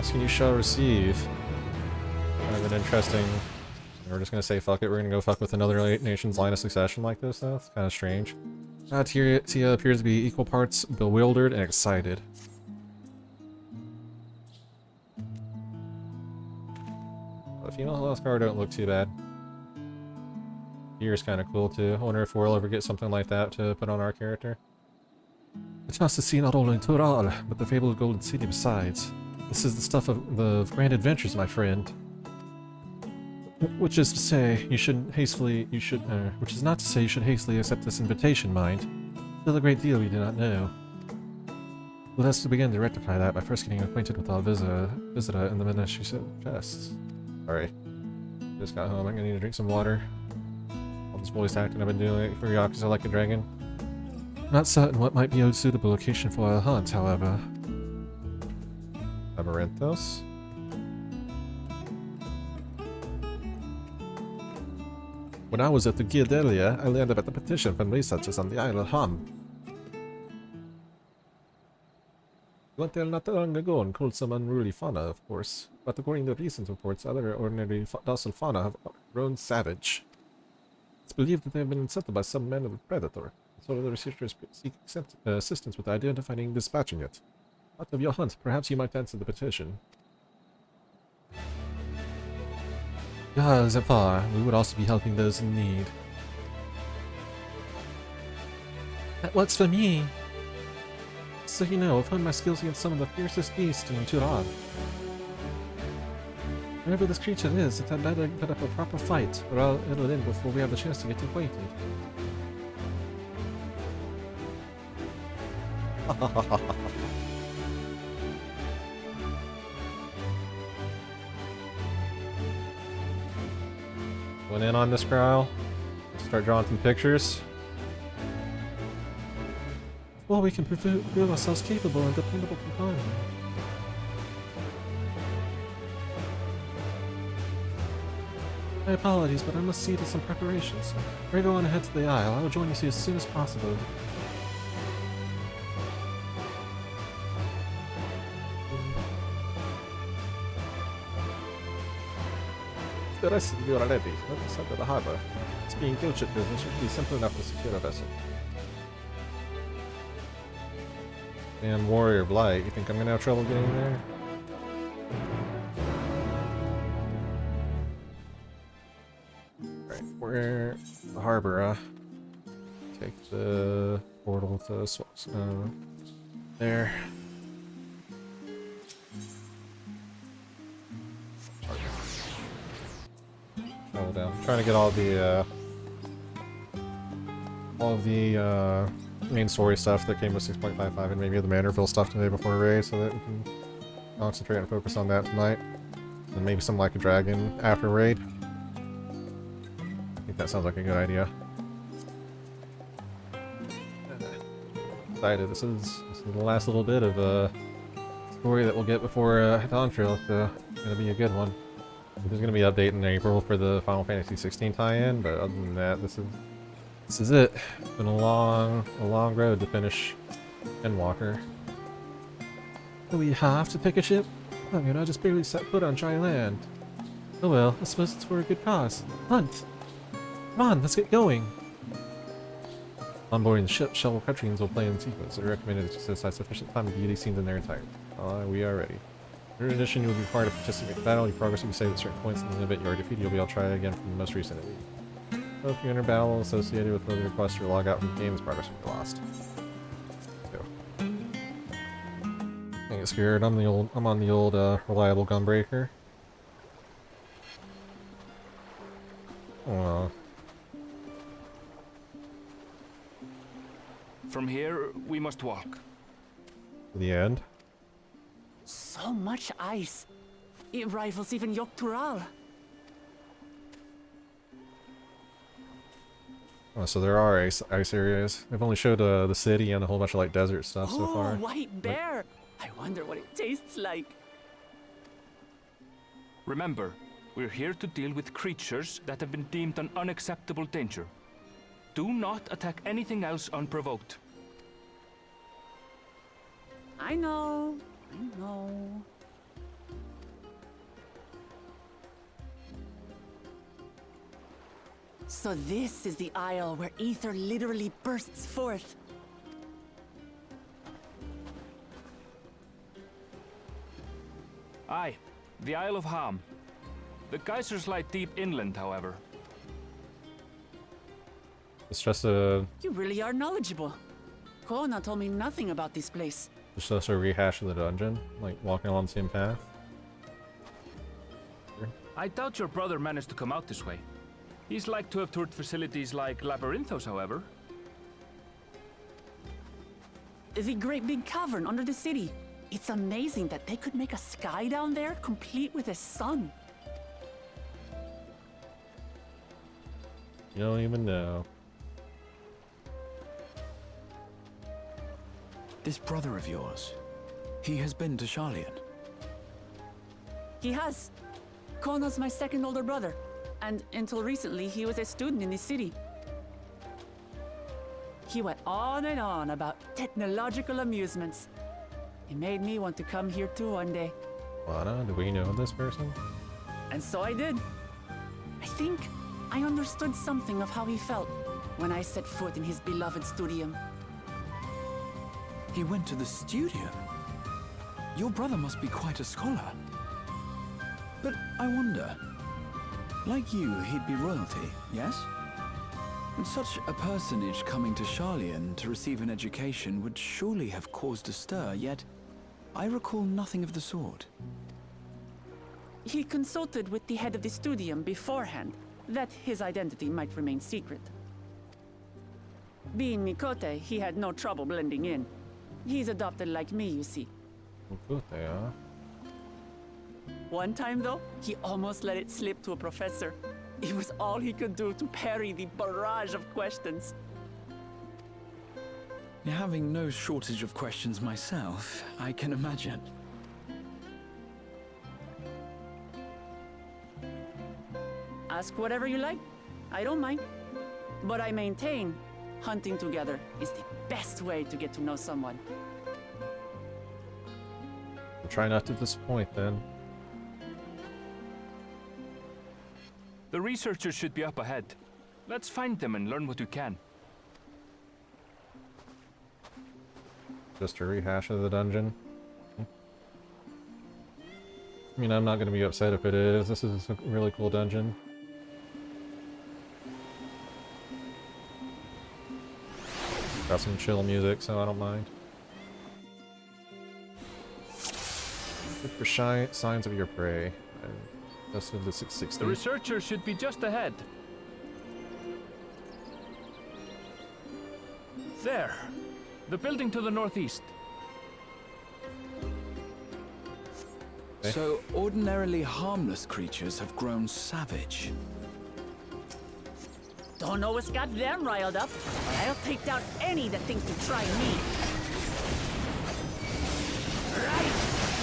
Asking you shall receive. Kind of an interesting... We're just gonna say fuck it, we're gonna go fuck with another nation's line of succession like this though. It's kind of strange. Tia appears to be equal parts bewildered and excited. The female Huascar don't look too bad. Ear's kind of cool too. I wonder if we'll ever get something like that to put on our character. A chance to see not only Tural, but the fabled Golden City besides. This is the stuff of the grand adventures, my friend. Which is to say, you shouldn't hastily, which is not to say you should hastily accept this invitation, mind. Still a great deal we do not know. Let us begin to rectify that by first getting acquainted with our visitor in the minute she suggests. Sorry. Just got home, I'm gonna need to drink some water. All this voice acting I've been doing for Yakuza like a dragon. Not certain what might be a suitable location for our hunt, however. Amaranthos? When I was at the guild earlier, I learned about the petition from researchers on the Isle of Haam. We went there not long ago and killed some unruly fauna, of course, but according to recent reports, other ordinary docile fauna have grown savage. It's believed that they have been insulted by some man of a predator, so the researchers seek assistance with identifying and dispatching it. Out of your hunt, perhaps you might answer the petition. Yeah, Zephyr, we would also be helping those in need. That works for me. So you know, I've honed my skills against some of the fiercest beasts in Turan. Whatever this creature is, it had better put up a proper fight, or it'll end before we have the chance to get acquainted. Went in on this growl. Start drawing some pictures. Well, we can prove ourselves capable and dependable companion. My apologies, but I must see to some preparations. Pray go on ahead to the Isle. I will join you as soon as possible. The rest of you are ready. Let us head to the harbor. It's being guild ship business should be simple enough to secure a vessel. And Warrior of Light, you think I'm gonna have trouble getting there? Alright, we're the harbor, take the portal to there. Travel down. I'm trying to get all the main story stuff that came with 6.55 and maybe the Manorville stuff today before raid, so that we can concentrate and focus on that tonight. And maybe some Like a Dragon after raid. I think that sounds like a good idea. Excited. This is the last little bit of story that we'll get before Dawn Trail. It's gonna be a good one. There's gonna be an update in April for the Final Fantasy 16 tie-in, but other than that, this is it. It's been a long road to finish Endwalker. Do we have to pick a ship? I mean, I just barely set foot on dry land. Oh well, I suppose it's for a good cause. Hunt! Come on, let's get going! Onboarding the ship, several cutscenes will play in sequence. I recommend it to set aside sufficient time to view these scenes in their entirety. We are ready. In addition, you will be required to participate in battle. Your progress will be saved at certain points, and in the event you are defeated, you'll be able to try again from the most recent enemy. So if you enter battle associated with further requests to log out from the game, this progress will be lost. So, don't get scared. I'm on the old reliable gunbreaker. From here, we must walk. To the end. So much ice. It rivals even Yogg-Tural. Oh, so there are ice areas. They've only showed the city and a whole bunch of like desert stuff so far. White bear! I wonder what it tastes like. Remember, we're here to deal with creatures that have been deemed an unacceptable danger. Do not attack anything else unprovoked. I know. So this is the isle where ether literally bursts forth. Aye, the Isle of Haam. The geysers lie deep inland, however. It's just a You really are knowledgeable. Kona told me nothing about this place. just a rehash of the dungeon, like walking along the same path. I doubt your brother managed to come out this way. He's like to have toured facilities like Labyrinthos, however. The great big cavern under the city. It's amazing that they could make a sky down there complete with a sun. You don't even know. This brother of yours, he has been to Sharlayan. He has. Kona's my second older brother, and until recently he was a student in the city. He went on and on about technological amusements. It made me want to come here too one day. Lana, do we know this person? And so I did. I think I understood something of how he felt when I set foot in his beloved studium. He went to the studio. Your brother must be quite a scholar. But I wonder, like you, he'd be royalty, yes? And such a personage coming to Sharlayan to receive an education would surely have caused a stir, yet I recall nothing of the sort. He consulted with the head of the studium beforehand, that his identity might remain secret. Being Mikote, he had no trouble blending in. He's adopted like me, you see. Good they are. One time, though, he almost let it slip to a professor. It was all he could do to parry the barrage of questions. Having no shortage of questions myself, I can imagine. Ask whatever you like. I don't mind. But I maintain, hunting together is the best way to get to know someone. We'll try not to disappoint then. The researchers should be up ahead. Let's find them and learn what we can. Just a rehash of the dungeon. I mean, I'm not going to be upset if it is. This is a really cool dungeon. Got some chill music, so I don't mind. Look for signs of your prey. And that's in the 660. The researchers should be just ahead. There. The building to the northeast. Okay. So, ordinarily harmless creatures have grown savage. Don't know what's got them riled up, but I'll take down any that thinks to try me. Right,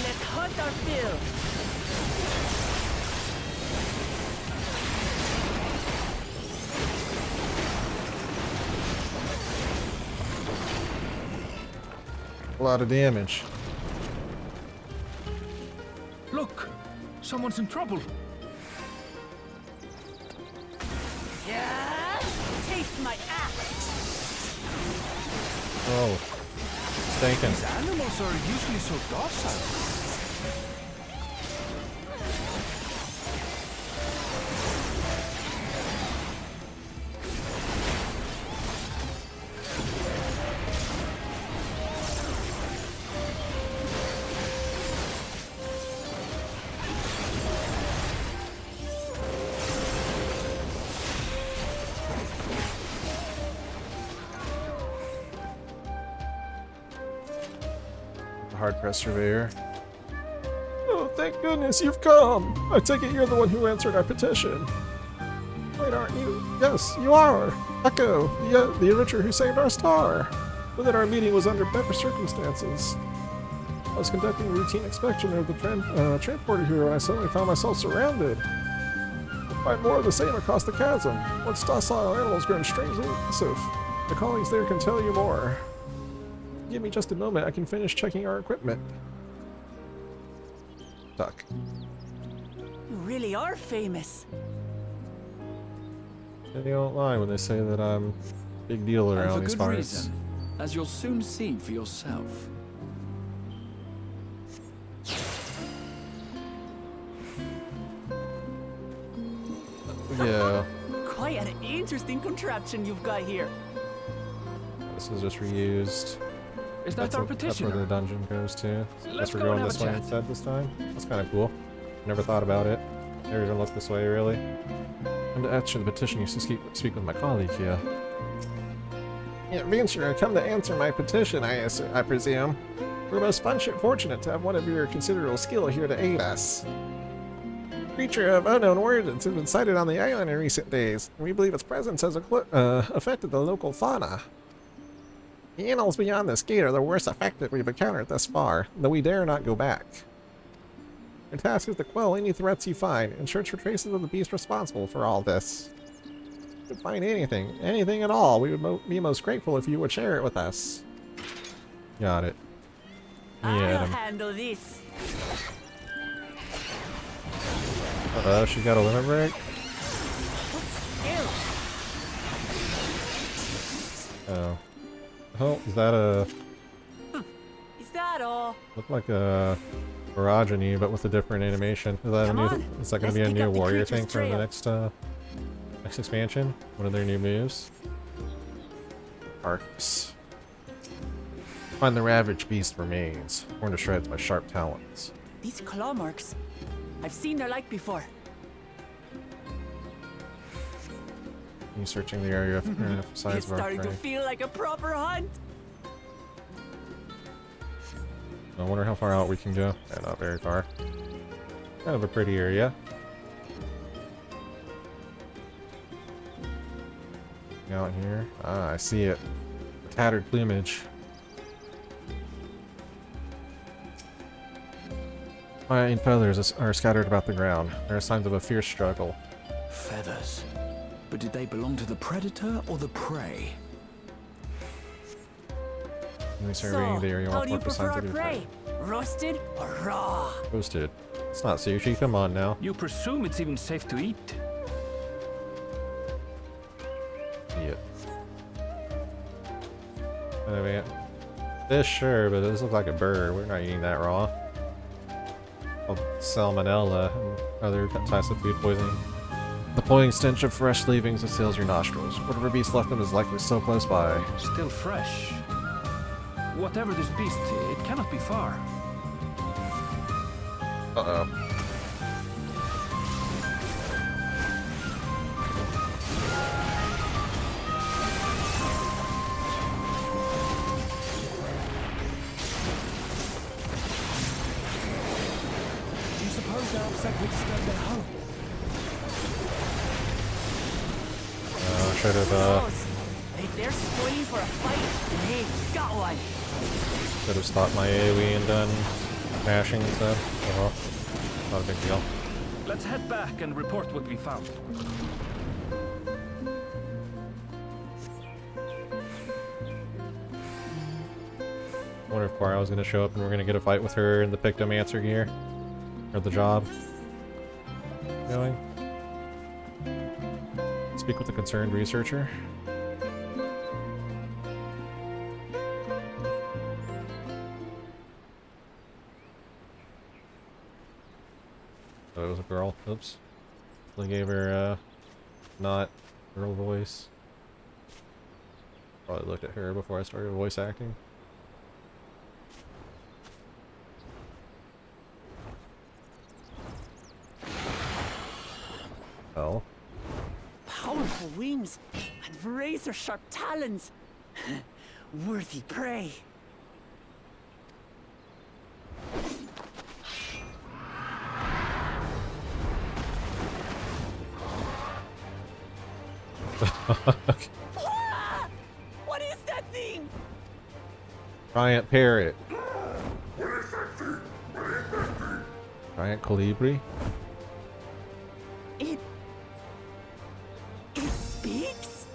let's hunt our fill. A lot of damage. Look! Someone's in trouble! Yeah, taste my axe. Oh. Stinking. These animals are usually so docile. Hard-pressed surveyor. Oh, thank goodness you've come! I take it you're the one who answered our petition. Wait, aren't you? Yes, you are! Echo, the enricher who saved our star! But that our meeting was under better circumstances. I was conducting a routine inspection of the transporter here and I suddenly found myself surrounded. I find more of the same across the chasm. Once docile animals grown strangely aggressive. The colleagues there can tell you more. Give me just a moment, I can finish checking our equipment. Duck. You really are famous. They don't lie when they say that I'm a big deal And around for these good parts. reason, as you'll soon see for yourself. Yeah, Quite an interesting contraption you've got here. this is just reused. Is that our That's where petitioner? the dungeon goes to. Let's Guess we're go and going have this a way chat. instead this time. That's kind of cool. Never thought about it. Never even looked this way, really. And to answer the petition, you should speak with my colleague here. Yeah, Venture, I come to answer my petition, I presume. We're most fortunate to have one of your considerable skill here to aid us. A creature of unknown origins has been sighted on the island in recent days, and we believe its presence has affected the local fauna. The animals beyond this gate are the worst affected we've encountered thus far, though we dare not go back. Your task is to quell any threats you find, and search for traces of the beast responsible for all this. If you find anything at all, we would be most grateful if you would share it with us. Got it. I'll Yeah. handle this. Uh-oh, she got a limit break? Ew. Oh. Oh, is that a... Is that all? Look like a Orogeny, but with a different animation. Is that Come a new... on, Is that going to let's be a pick new up the warrior creature's thing for the trail. next expansion? One of their new moves? Arcs. Find the ravaged beast remains, torn to shreds by sharp talons. These claw marks. I've seen their like before. You searching the area for It's signs of our starting to prey. feel like a proper hunt. I wonder how far out we can go. Yeah, not very far. Kind of a pretty area. Out here. Ah, I see it. Tattered plumage. Fine feathers are scattered about the ground. There are signs of a fierce struggle. Feathers. But did they belong to the predator or the prey? When we start So, reading the area, how all do you four prefer our signs of prey? Roasted or raw? Roasted. It's not sushi, come on now. You presume it's even safe to eat? Yeah. Anyway, fish, sure, but this looks like a bird. We're not eating that raw. Called salmonella and other types of food poisoning. The cloying stench of fresh leavings assails your nostrils. Whatever beast left them is likely so close by. Still fresh. Whatever this beast, it cannot be far. Uh-oh. Do you suppose they're upset we disturbed their home? Should have, Close. If they're spoiling for a fight, then hey, got one. should have stopped my AoE and done mashing instead. Oh well. Not a big deal. Let's head back and report what we found. I wonder if Quara was gonna show up and we're gonna get a fight with her in the Pictomancer gear. Or the job. Going. Speak with the concerned researcher. Oh, it was a girl. Oops. They gave her, not girl voice. Probably looked at her before I started voice acting. Oh. Powerful wings and razor-sharp talons. Worthy prey. Ah! What is that thing? Giant parrot. Giant colibri? It speaks?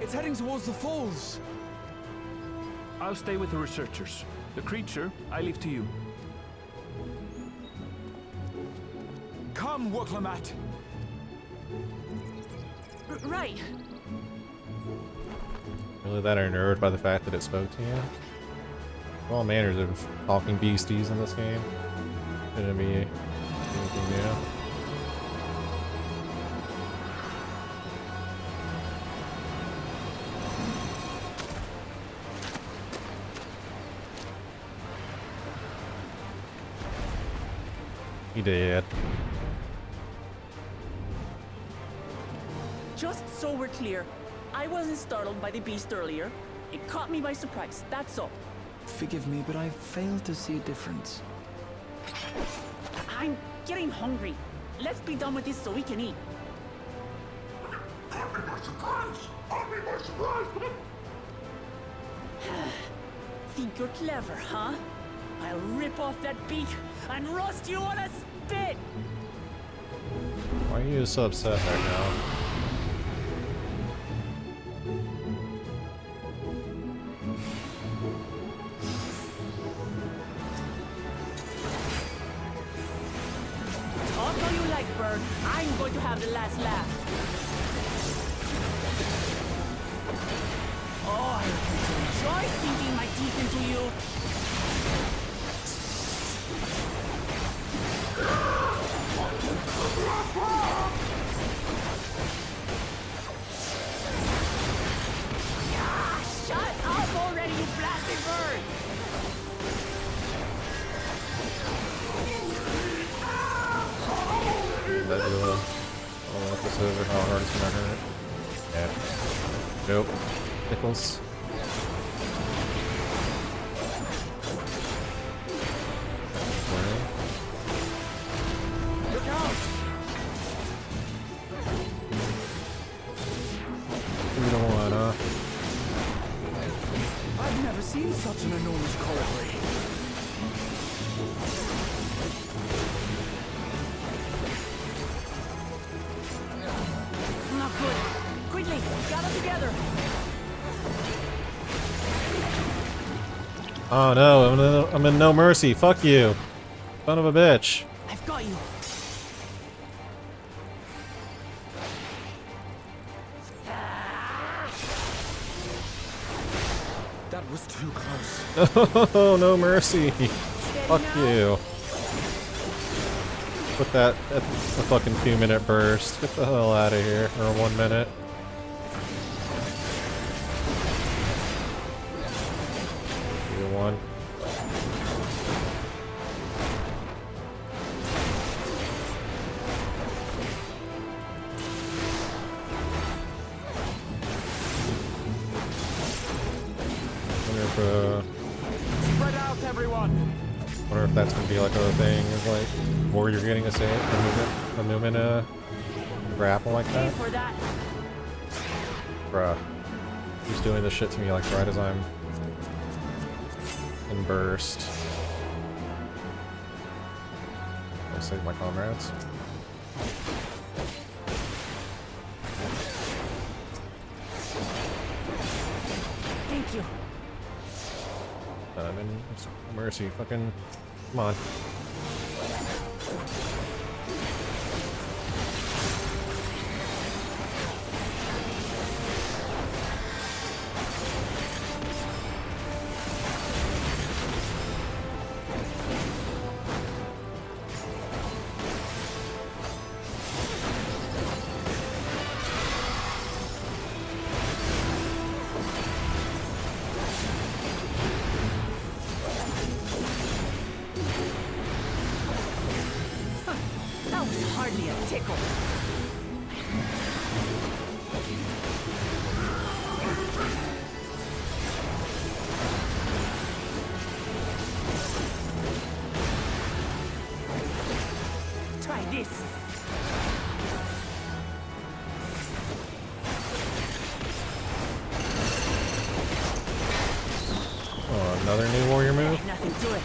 It's heading towards the falls. I'll stay with the researchers. The creature, I leave to you. Come, Woklamat. Right. Really that unnerved by the fact that it spoke to you? All manners of talking beasties in this game. Shouldn't be anything new. He did. Just so we're clear, I wasn't startled by the beast earlier. It caught me by surprise, that's all. Forgive me, but I failed to see a difference. I'm getting hungry. Let's be done with this so we can eat. Caught me by surprise! Caught me by surprise! Think you're clever, huh? I'll rip off that beak and roast you on a spit! Why are you so upset right now? Talk all you like, bird. I'm going to have the last laugh. Oh, I enjoy sinking my teeth into you. Ah, shut up already, you blasted bird! That do a little episode of how hard it's gonna hurt. Yeah. Nope. Pickles. Look out! You don't wanna. I've never seen such an enormous colibri. Not good. Quickly, gather together. Oh no, I'm in no mercy. Fuck you. Son of a bitch. I've got you. That was too close. Oh, no mercy. Fuck you. Put that at a fucking 2-minute burst. Get the hell out of here. Or 1 minute. Either one. Spread out, everyone. Wonder if that's gonna be like a thing, is like warrior getting a save, a movement, grapple like Pay that. for that. Bruh, he's doing this shit to me like right as I'm in burst. I save my comrades. Thank you. I'm in mercy. Fucking come on. That was hardly a tickle. Try this. Oh, another new warrior move? Nothing to it.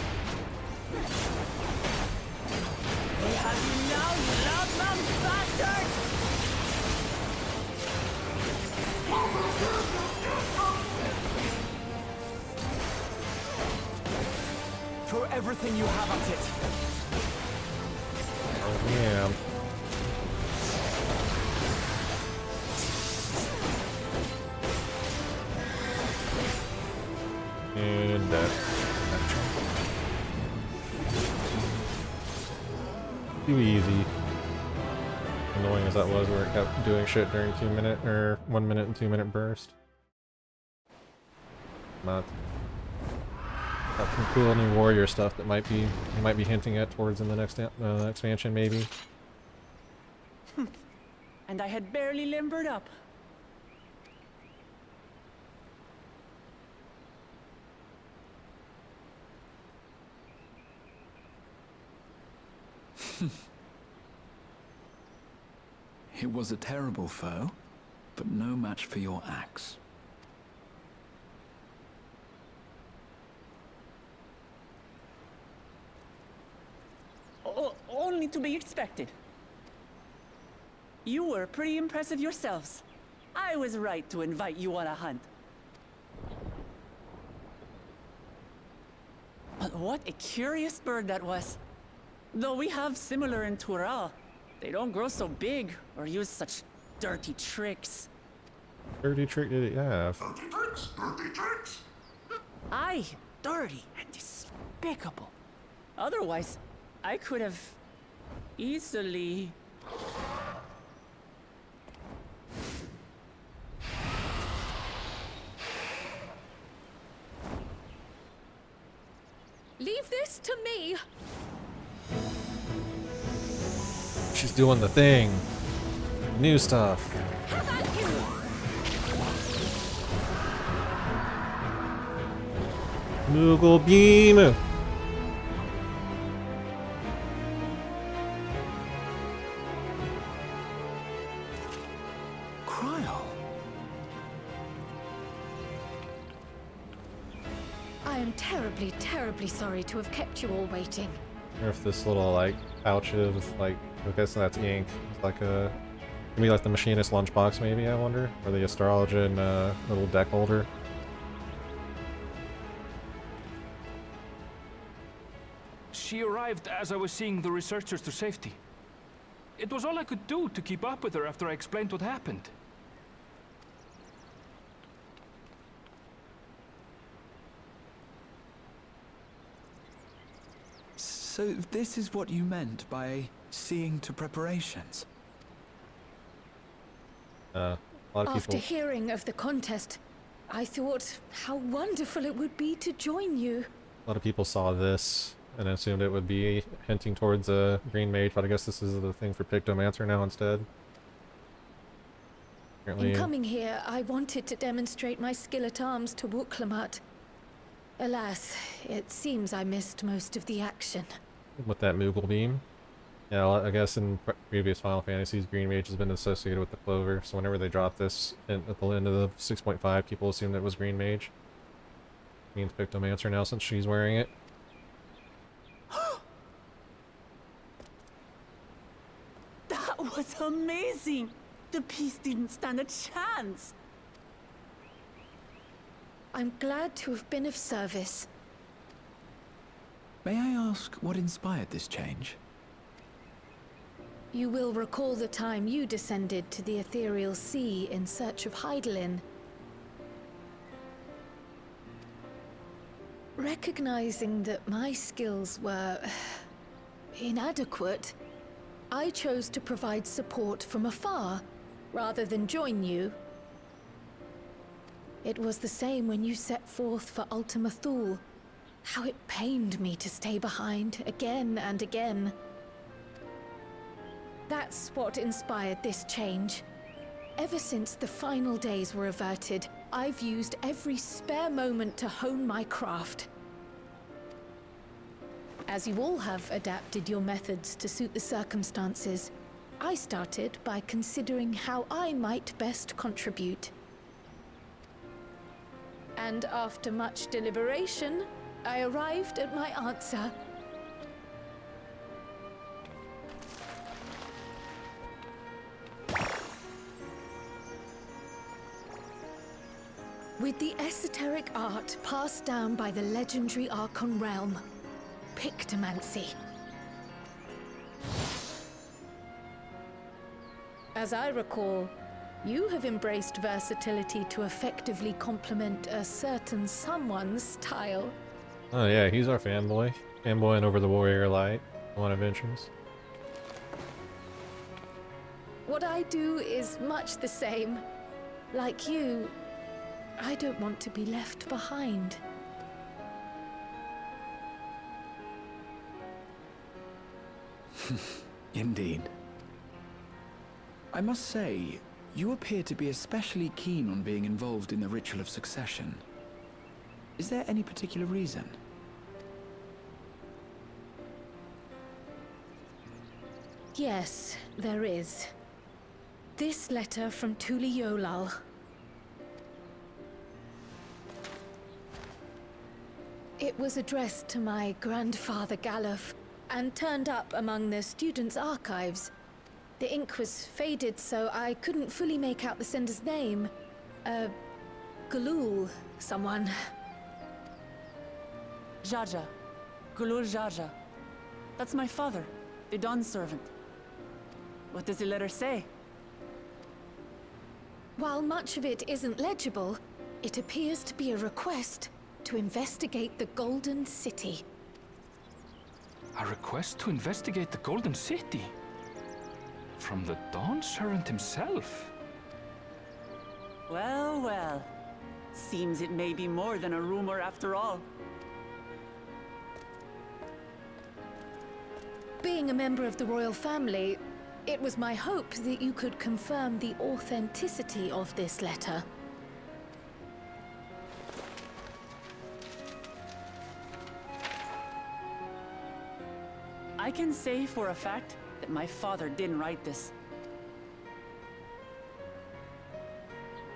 They have you now, you loudmouth bastard! you have at it. Oh, yeah. And too easy. Annoying as that was, where it kept doing shit during 2 minute or 1 minute and 2 minute burst. Not got some cool new warrior stuff that you might be hinting at towards in the next expansion, maybe. And I had barely limbered up. It was a terrible foe, but no match for your axe. Only to be expected. You were pretty impressive yourselves. I was right to invite you on a hunt. But what a curious bird that was. Though we have similar in Tural, they don't grow so big or use such dirty tricks. Dirty trick did it have? Dirty tricks! Dirty tricks! Aye, dirty and despicable. Otherwise, I could have easily... Leave this to me. She's doing the thing. New stuff. How about you? Moogle beam. Cryle. I am terribly, terribly sorry to have kept you all waiting. Or if this little like pouch is like, I guess that's ink. It's like a maybe like the machinist lunchbox, maybe, I wonder, or the astrologian little deck holder. She arrived as I was seeing the researchers to safety. It was all I could do to keep up with her after I explained what happened. So this is what you meant by seeing to preparations? A lot of After people. hearing of the contest, I thought how wonderful it would be to join you. A lot of people saw this and assumed it would be hinting towards a green mage, but I guess this is the thing for Pictomancer now instead. Apparently, In coming here, I wanted to demonstrate my skill at arms to Wuklamut. Alas, it seems I missed most of the action. with that Moogle beam. Yeah, well, I guess in previous Final Fantasies, green mage has been associated with the clover, so whenever they drop this at the end of the 6.5, people assume that it was green mage. Means Pictomancer now since she's wearing it. That was amazing! The piece didn't stand a chance! I'm glad to have been of service. May I ask what inspired this change? You will recall the time you descended to the ethereal sea in search of Hydaelyn. Recognizing that my skills were inadequate, I chose to provide support from afar rather than join you. It was the same when you set forth for Ultima Thule. How it pained me to stay behind again and again. That's what inspired this change. Ever since the final days were averted, I've used every spare moment to hone my craft. As you all have adapted your methods to suit the circumstances, I started by considering how I might best contribute. And after much deliberation, I arrived at my answer. With the esoteric art passed down by the legendary Archon realm, pictomancy. As I recall, you have embraced versatility to effectively complement a certain someone's style. Oh yeah, he's our fanboy. Fanboying over the warrior light on adventures. What I do is much the same. Like you, I don't want to be left behind. Indeed. I must say, you appear to be especially keen on being involved in the ritual of succession. Is there any particular reason? Yes, there is. This letter from Tuli Yolal. It was addressed to my grandfather Galuf, and turned up among the students' archives. The ink was faded, so I couldn't fully make out the sender's name. Galul, someone. Jaja. Gulul Jaja. That's my father, the Dawn servant. What does the letter say? While much of it isn't legible, it appears to be a request to investigate the Golden City. A request to investigate the Golden City? From the Dawn Servant himself? Well, well. Seems it may be more than a rumor after all. Being a member of the royal family, it was my hope that you could confirm the authenticity of this letter. I can say for a fact that my father didn't write this.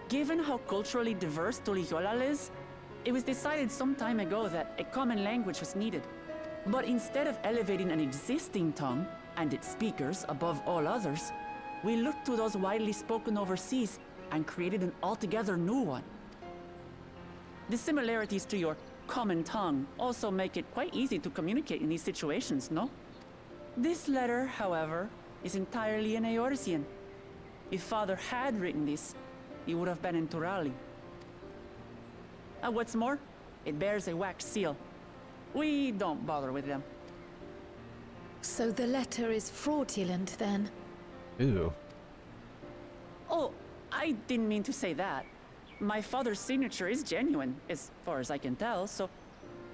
Given how culturally diverse Tuliyolal is, it was decided some time ago that a common language was needed. But instead of elevating an existing tongue and its speakers above all others, we looked to those widely spoken overseas and created an altogether new one. The similarities to your common tongue also make it quite easy to communicate in these situations, no? This letter, however, is entirely in Eorzean. If Father had written this, he would have been in Turali. And what's more, it bears a wax seal. We don't bother with them. So the letter is fraudulent, then? Ew. Oh, I didn't mean to say that. My father's signature is genuine, as far as I can tell, so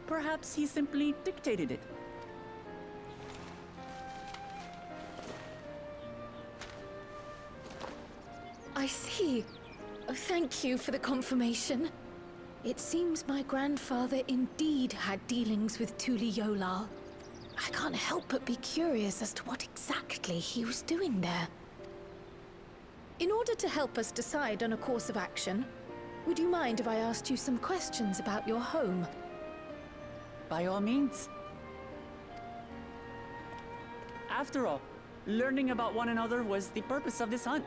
perhaps he simply dictated it. I see. Oh, thank you for the confirmation. It seems my grandfather indeed had dealings with Tuli Yolal. I can't help but be curious as to what exactly he was doing there. In order to help us decide on a course of action, would you mind if I asked you some questions about your home? By all means. After all, learning about one another was the purpose of this hunt.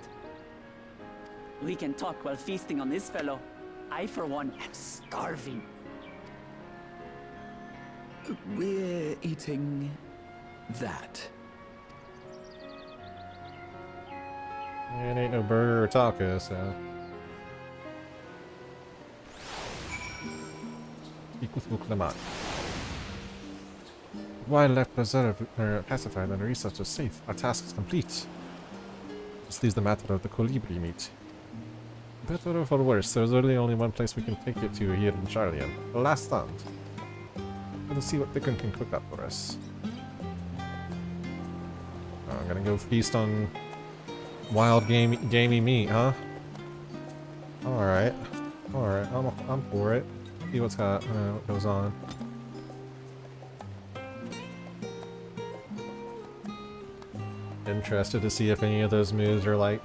We can talk while feasting on this fellow. I, for one, am starving. We're eating that. It ain't no burger or taco, so. Speak with Uklamat. Wildlife preserved or pacified and research is safe. Our task is complete. This leaves the matter of the colibri meat. Better or for worse, there's really only one place we can take it to here in Charlian. The last stand. Let's see what Dickon can cook up for us. Oh, I'm gonna go feast on wild gamey meat, huh? Alright. Alright, I'm for it. See what goes on. Interested to see if any of those moves are like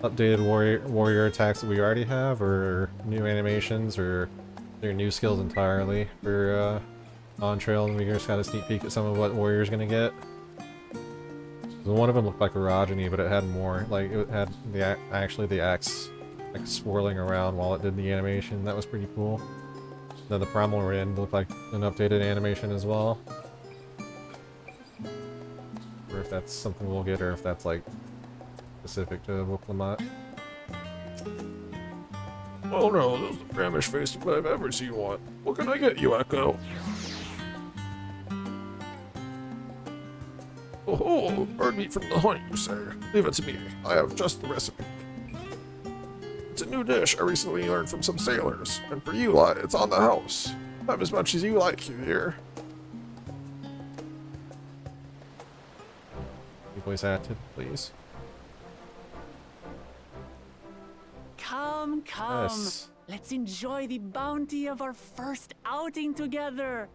updated warrior attacks that we already have, or new animations, or they're new skills entirely for on trail, and we just got a sneak peek at some of what warrior's gonna get. So one of them looked like a Rajani, but it had more. Like it had the axe like swirling around while it did the animation. That was pretty cool. Then the primal end looked like an updated animation as well. if that's something we'll get or if that's like specific to Wuklamot. Oh no, this is the gramish faced I've ever seen one. What can I get you, Echo? Oh, bird meat from the hunt, you say? Leave it to me. I have just the recipe. It's a new dish I recently learned from some sailors, and for you, Eli, it's on the house. Have as much as you like, you hear? Voice acted, please. Come. Yes. Let's enjoy the bounty of our first outing together.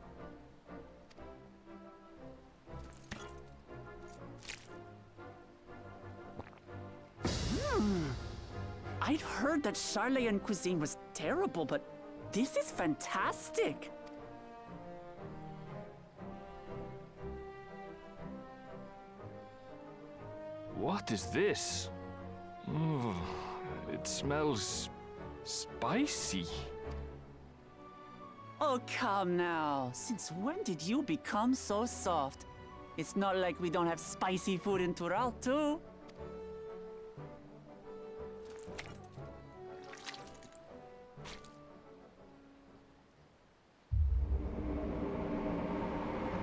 I'd heard that Charlayan cuisine was terrible, but this is fantastic. What is this? Oh, it smells spicy. Oh, come now. Since when did you become so soft? It's not like we don't have spicy food in Tural, too.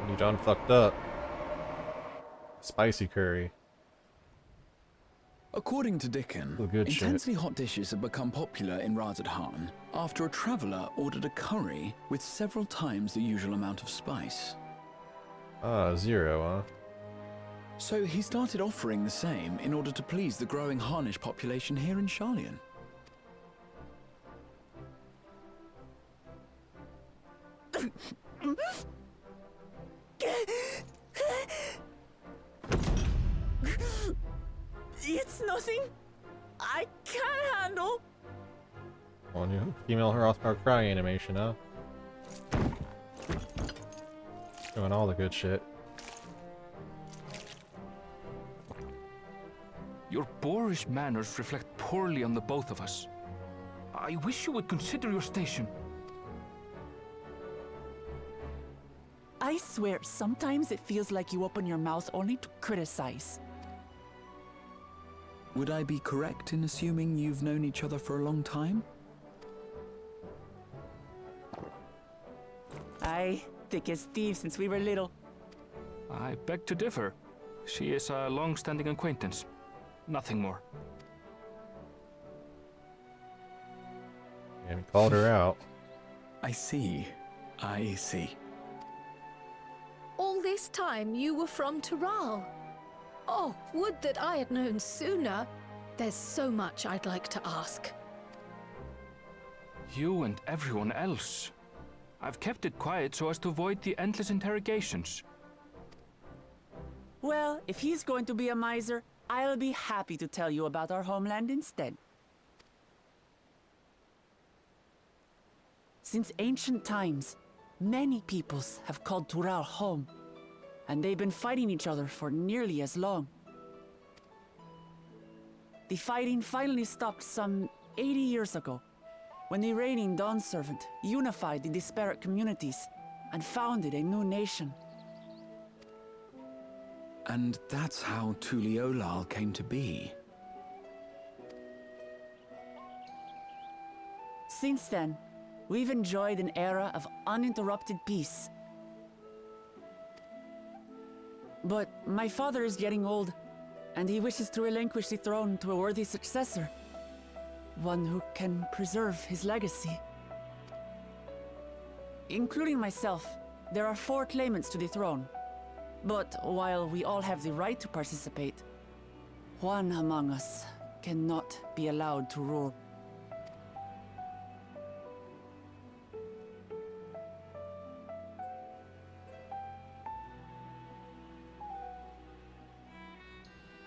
You done fucked up. Spicy curry. According to Dickon, Oh, good shit. intensely hot dishes have become popular in Razadhan after a traveller ordered a curry with several times the usual amount of spice. Ah, 0, huh? So he started offering the same in order to please the growing Harnish population here in Charlian. It's nothing I can't handle. On you. Female horsepower cry animation, huh? Doing all the good shit. Your boorish manners reflect poorly on the both of us. I wish you would consider your station. I swear, sometimes it feels like you open your mouth only to criticize. Would I be correct in assuming you've known each other for a long time? Aye, thick as thieves since we were little. I beg to differ. She is a long-standing acquaintance. Nothing more. And called her out. I see. All this time you were from Tural. Oh, would that I had known sooner. There's so much I'd like to ask. You and everyone else. I've kept it quiet so as to avoid the endless interrogations. Well, if he's going to be a miser, I'll be happy to tell you about our homeland instead. Since ancient times, many peoples have called Tural home, and they've been fighting each other for nearly as long. The fighting finally stopped some 80 years ago, when the reigning Dawn Servant unified the disparate communities and founded a new nation. And that's how Tuliolal came to be. Since then, we've enjoyed an era of uninterrupted peace. But my father is getting old, and he wishes to relinquish the throne to a worthy successor. One who can preserve his legacy. Including myself, there are 4 claimants to the throne. But while we all have the right to participate, one among us cannot be allowed to rule.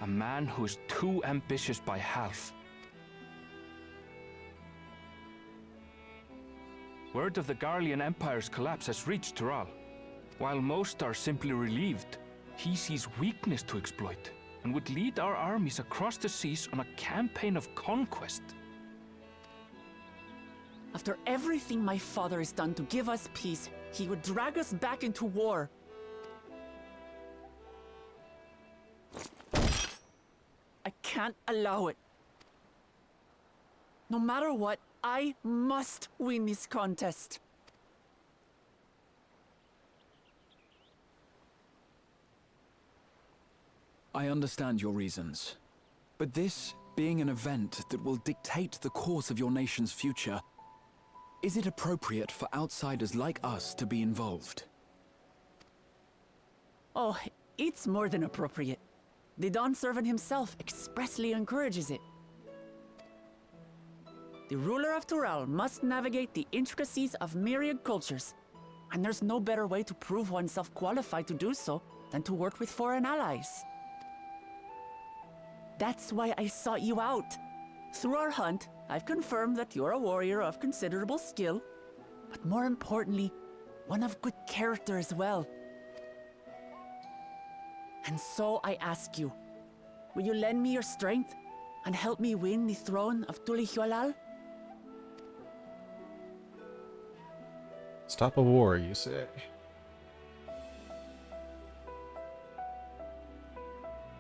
A man who is too ambitious by half. Word of the Garlean Empire's collapse has reached Tural. While most are simply relieved, he sees weakness to exploit and would lead our armies across the seas on a campaign of conquest. After everything my father has done to give us peace, he would drag us back into war. can't allow it. No matter what, I must win this contest. I understand your reasons. But this being an event that will dictate the course of your nation's future, is it appropriate for outsiders like us to be involved? Oh, it's more than appropriate. The Dawn Servant himself expressly encourages it. The ruler of Tural must navigate the intricacies of myriad cultures, and there's no better way to prove oneself qualified to do so than to work with foreign allies. That's why I sought you out. Through our hunt, I've confirmed that you're a warrior of considerable skill, but more importantly, one of good character as well. And so I ask you, will you lend me your strength and help me win the throne of Tulihualal? Stop a war, you say?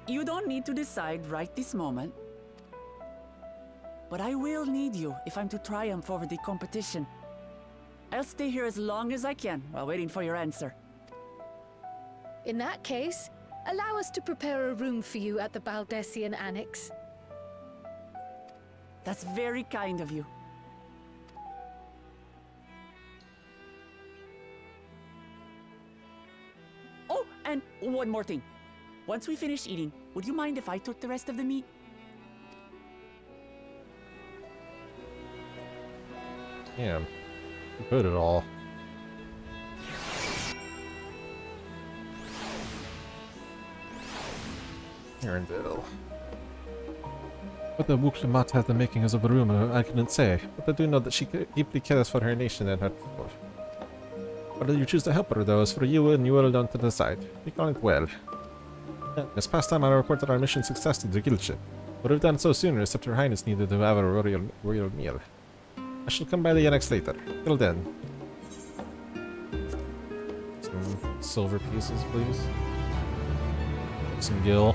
You don't need to decide right this moment. But I will need you if I'm to triumph over the competition. I'll stay here as long as I can while waiting for your answer. In that case, allow us to prepare a room for you at the Baldessian Annex. That's very kind of you. Oh, and one more thing. Once we finish eating, would you mind if I took the rest of the meat? Yeah, you put it all. Arendelle. Whether Wuklimat has the makings of a rumor, I cannot say, but I do know that she deeply cares for her nation and her people. Whether you choose to help her, though, is for you and you alone to decide. Think on it well. This past time I reported our mission success to the guild ship. Would have done so sooner, except Her Highness needed to have a royal meal. I shall come by the annex later. Till then. Some silver pieces, please. Some gil.